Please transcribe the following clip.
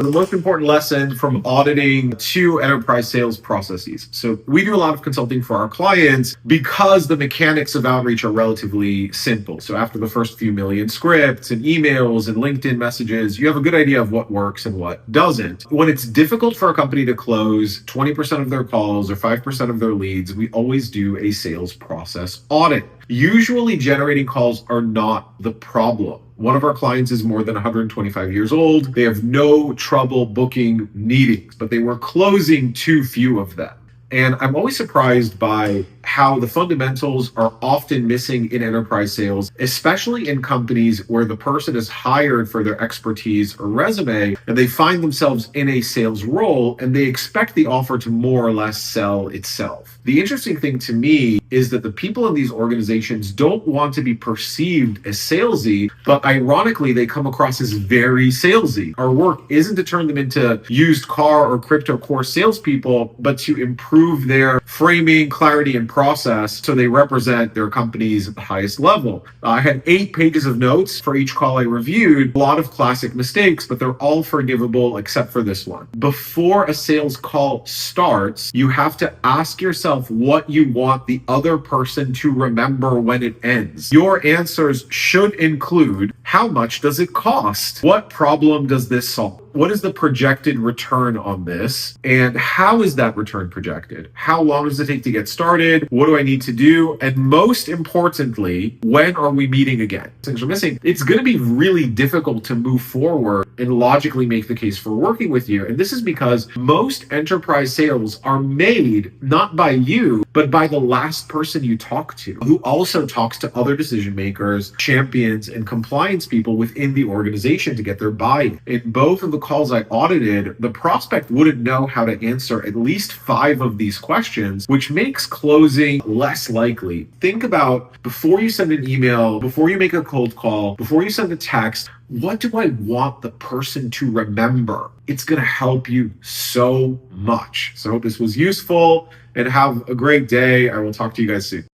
The most important lesson from auditing to enterprise sales processes. So we do a lot of consulting for our clients because the mechanics of outreach are relatively simple. So after the first few million scripts and emails and LinkedIn messages, you have a good idea of what works and what doesn't. When it's difficult for a company to close 20% of their calls or 5% of their leads, we always do a sales process audit. Usually generating calls are not the problem. One of our clients is more than 125 years old. They have no trouble booking meetings, but they were closing too few of them. And I'm always surprised by how the fundamentals are often missing in enterprise sales, especially in companies where the person is hired for their expertise or resume, and they find themselves in a sales role and they expect the offer to more or less sell itself. The interesting thing to me is that the people in these organizations don't want to be perceived as salesy, but ironically, they come across as very salesy. Our work isn't to turn them into used car or crypto course salespeople, but to improve their framing, clarity, and process so they represent their companies at the highest level. I had 8 pages of notes for each call I reviewed, a lot of classic mistakes, but they're all forgivable except for this one. Before a sales call starts, you have to ask yourself what you want the other person to remember when it ends. Your answers should include: how much does it cost? What problem does this solve? What is the projected return on this? And how is that return projected? How long does it take to get started? What do I need to do? And most importantly, when are we meeting again? Things are missing. It's going to be really difficult to move forward and logically make the case for working with you. And this is because most enterprise sales are made not by you, but by the last person you talk to, who also talks to other decision makers, champions, and compliance people within the organization to get their buy-in. In both of the calls I audited, the prospect wouldn't know how to answer at least 5 of these questions, which makes closing less likely. Think about, before you send an email, before you make a cold call, before you send a text, what do I want the person to remember? It's going to help you so much. So I hope this was useful, and have a great day. I will talk to you guys soon.